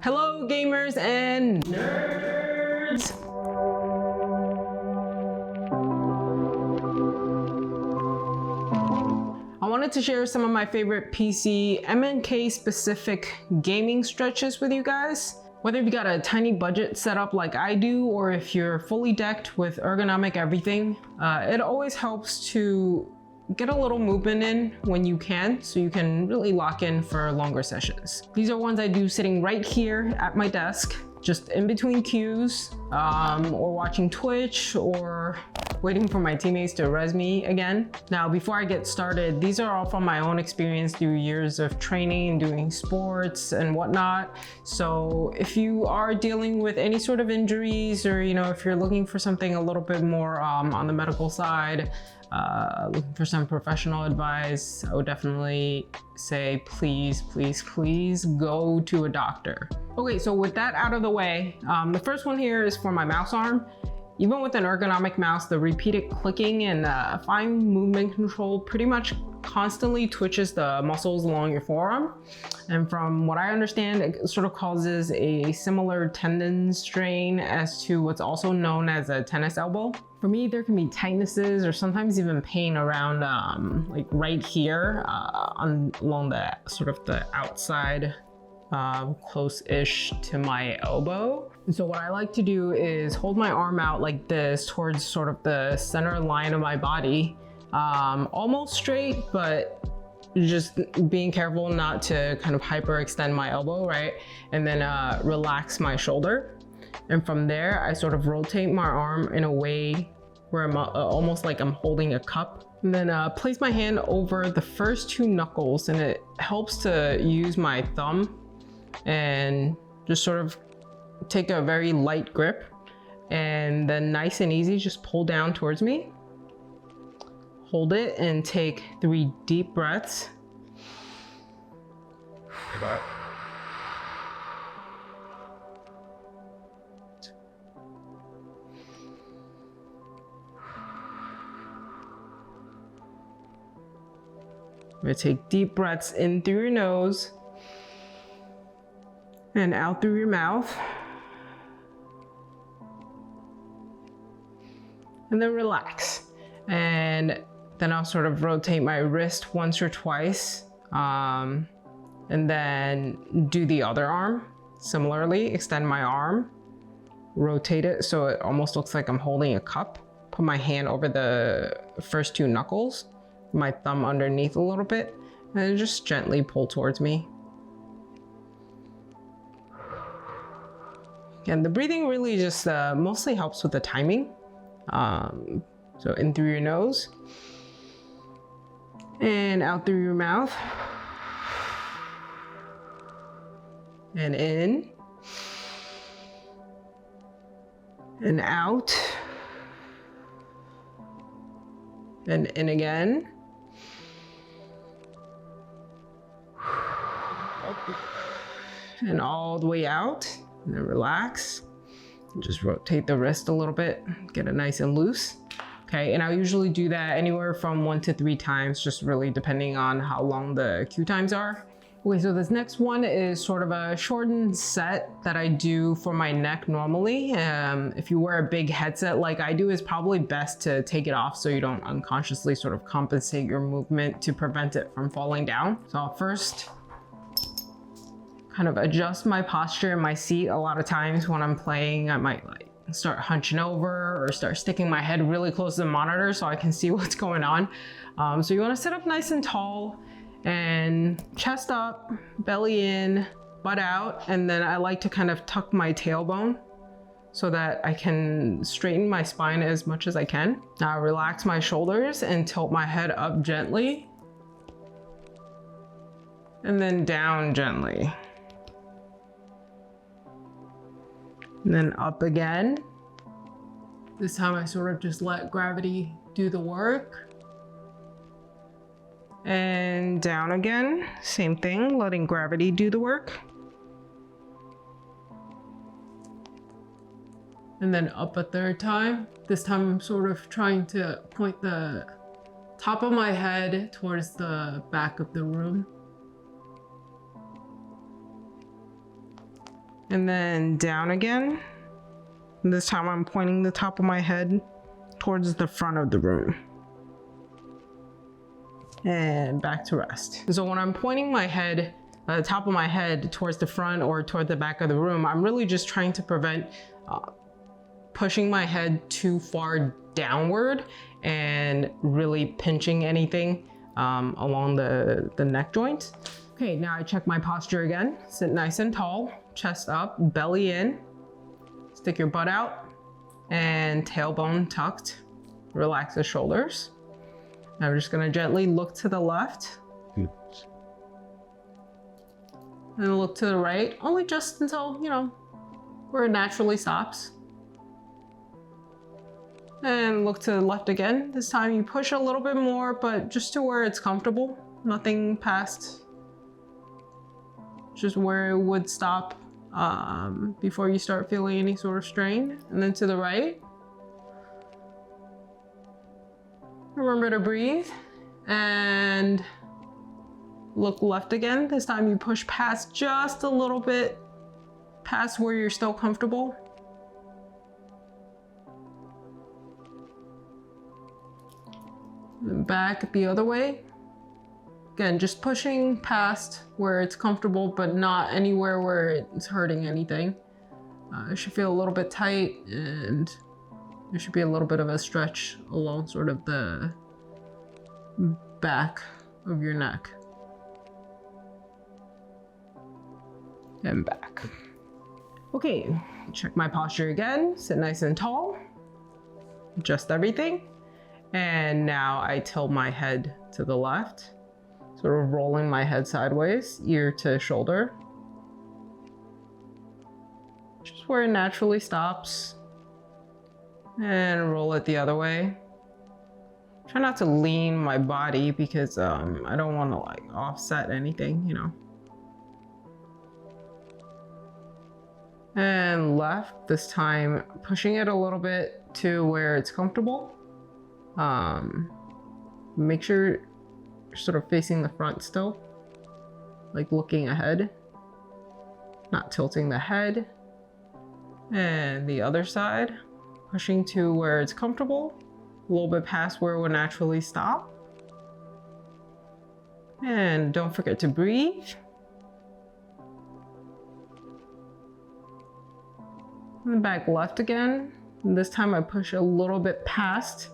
Hello gamers and nerds! I wanted to share some of my favorite PC MnK specific gaming stretches with you guys. Whether you've got a tiny budget setup like I do, or if you're fully decked with ergonomic everything, it always helps to get a little movement in when you can, so you can really lock in for longer sessions. These are ones I do sitting right here at my desk, just in between cues, or watching Twitch, or waiting for my teammates to res me again. Now, before I get started, these are all from my own experience through years of training, doing sports and whatnot. So if you are dealing with any sort of injuries, or if you're looking for something a little bit more on the medical side, looking for some professional advice, I would definitely say please go to a doctor. Okay, so with that out of the way, the first one here is for my mouse arm. Even with an ergonomic mouse, the repeated clicking and fine movement control pretty much constantly twitches the muscles along your forearm. And from what I understand, it sort of causes a similar tendon strain as to what's also known as a tennis elbow. For me, there can be tightnesses or sometimes even pain around like right here along the sort of the outside close-ish to my elbow. And so what I like to do is hold my arm out like this towards sort of the center line of my body, almost straight, but just being careful not to kind of hyperextend my elbow, right? And then relax my shoulder. And from there, I sort of rotate my arm in a way where I'm almost like I'm holding a cup. And then place my hand over the first two knuckles, and it helps to use my thumb and just sort of take a very light grip, and then nice and easy, just pull down towards me. Hold it and take 3 deep breaths. We're gonna take deep breaths in through your nose and out through your mouth. And then relax. And then I'll sort of rotate my wrist once or twice, and then do the other arm. Similarly, extend my arm, rotate it so it almost looks like I'm holding a cup. Put my hand over the first 2 knuckles, my thumb underneath a little bit, and just gently pull towards me. And the breathing really just mostly helps with the timing. So in through your nose and out through your mouth, and in and out and in again. And all the way out, and then relax. Just rotate the wrist a little bit, get it nice and loose. Okay, and I usually do that anywhere from 1 to 3 times, just really depending on how long the cue times are. Okay, so this next one is sort of a shortened set that I do for my neck normally. If you wear a big headset like I do, it's probably best to take it off so you don't unconsciously sort of compensate your movement to prevent it from falling down. So I'll first kind of adjust my posture in my seat. A lot of times when I'm playing, I might like start hunching over or start sticking my head really close to the monitor so I can see what's going on. So you want to sit up nice and tall and chest up, belly in, butt out, and then I like to kind of tuck my tailbone so that I can straighten my spine as much as I can. Now relax my shoulders and tilt my head up gently, and then down gently. And then up again. This time I sort of just let gravity do the work. And down again, same thing, letting gravity do the work. And then up a third time. This time I'm sort of trying to point the top of my head towards the back of the room. and then down again. And this time I'm pointing the top of my head towards the front of the room. And back to rest. So when I'm pointing my head, the top of my head towards the front or toward the back of the room, I'm really just trying to prevent pushing my head too far downward and really pinching anything along the neck joint. Okay, now I check my posture again. Sit nice and tall, chest up, belly in, stick your butt out, and tailbone tucked. Relax the shoulders. Now we're just gonna gently look to the left. And look to the right, only just until, you know, where it naturally stops. And look to the left again. This time you push a little bit more, but just to where it's comfortable. Nothing past, just where it would stop before you start feeling any sort of strain. And then to the right. Remember to breathe and look left again. This time you push past just a little bit, past where you're still comfortable. And back the other way. Again, just pushing past where it's comfortable, but not anywhere where it's hurting anything. It should feel a little bit tight, and there should be a little bit of a stretch along sort of the back of your neck. And back. Okay, check my posture again. Sit nice and tall. Adjust everything. And now I tilt my head to the left, sort of rolling my head sideways, ear to shoulder. Just where it naturally stops. And roll it the other way. Try not to lean my body because I don't want to like offset anything, you know. And left, this time pushing it a little bit to where it's comfortable. Make sure you're sort of facing the front still, like looking ahead, not tilting the head. And the other side, pushing to where it's comfortable, a little bit past where it would naturally stop. And don't forget to breathe. And back left again. And this time I push a little bit past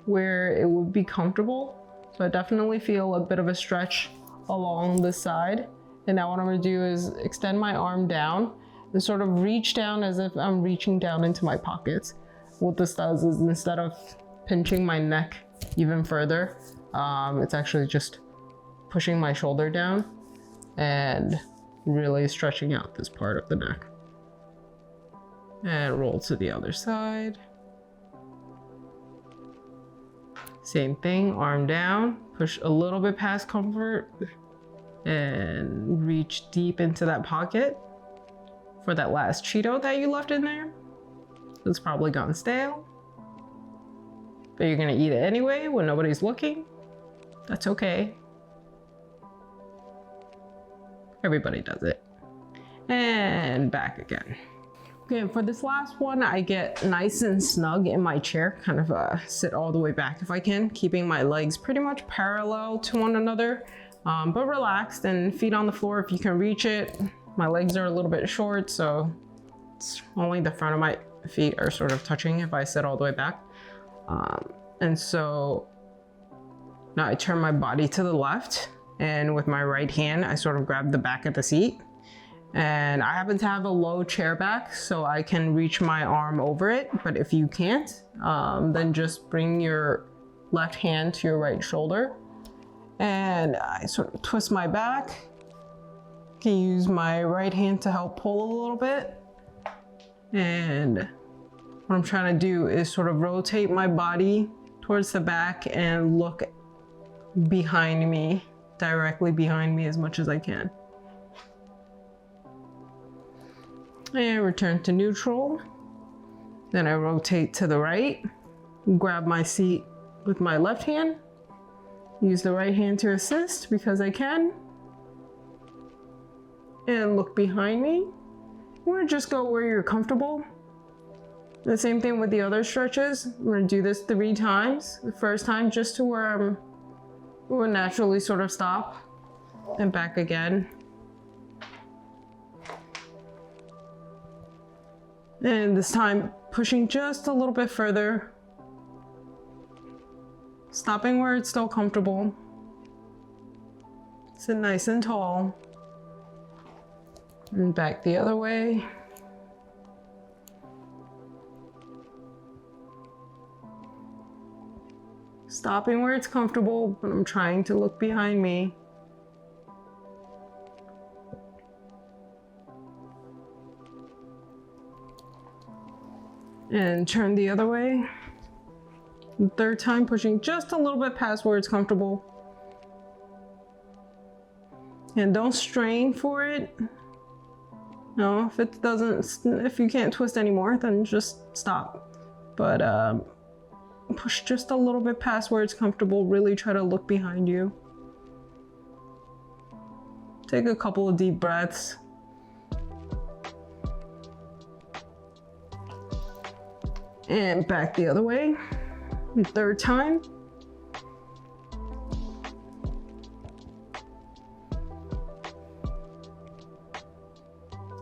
where it would be comfortable. So I definitely feel a bit of a stretch along this side. And now what I'm gonna do is extend my arm down and sort of reach down as if I'm reaching down into my pockets. What this does is instead of pinching my neck even further, it's actually just pushing my shoulder down and really stretching out this part of the neck. And roll to the other side. Same thing, arm down, push a little bit past comfort and reach deep into that pocket for that last Cheeto that you left in there. It's probably gone stale, but you're gonna eat it anyway when nobody's looking. That's okay. Everybody does it. And back again. Okay, for this last one, I get nice and snug in my chair, kind of sit all the way back if I can, keeping my legs pretty much parallel to one another, but relaxed, and feet on the floor if you can reach it. My legs are a little bit short, so it's only the front of my feet are sort of touching if I sit all the way back. And so now I turn my body to the left, and with my right hand, I sort of grab the back of the seat. And I happen to have a low chair back, so I can reach my arm over it. But if you can't, then just bring your left hand to your right shoulder. And I sort of twist my back. Can use my right hand to help pull a little bit. And what I'm trying to do is sort of rotate my body towards the back and look behind me, directly behind me as much as I can. And return to neutral. Then I rotate to the right, grab my seat with my left hand, use the right hand to assist because I can, and look behind me. I'm gonna just go where you're comfortable. The same thing with the other stretches. I'm gonna do this 3 times. The first time just to where we'll naturally sort of stop, and back again. And this time pushing just a little bit further, stopping where it's still comfortable. Sit nice and tall, and back the other way. Stopping where it's comfortable, but I'm trying to look behind me. And turn the other way. The third time, pushing just a little bit past where it's comfortable. And don't strain for it. No, if you can't twist anymore, then just stop. But push just a little bit past where it's comfortable. Really try to look behind you. Take a couple of deep breaths. And back the other way. And third time.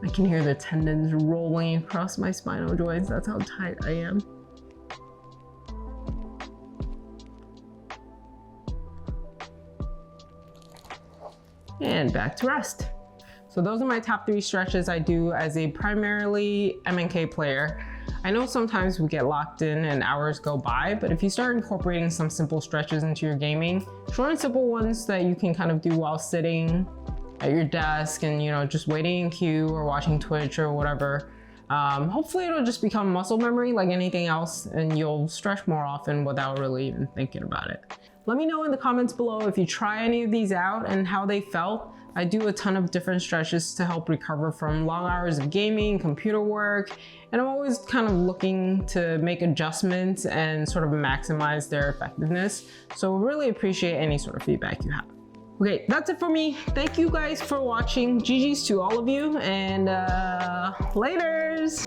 I can hear the tendons rolling across my spinal joints. That's how tight I am. And back to rest. So those are my top 3 stretches I do as a primarily MnK player. I know sometimes we get locked in and hours go by, but if you start incorporating some simple stretches into your gaming, short and simple ones that you can kind of do while sitting at your desk and, you know, just waiting in queue or watching Twitch or whatever, hopefully it'll just become muscle memory like anything else, and you'll stretch more often without really even thinking about it. Let me know in the comments below if you try any of these out and how they felt. I do a ton of different stretches to help recover from long hours of gaming, computer work, and I'm always kind of looking to make adjustments and sort of maximize their effectiveness. So really appreciate any sort of feedback you have. Okay, that's it for me. Thank you guys for watching. GG's to all of you, and laters.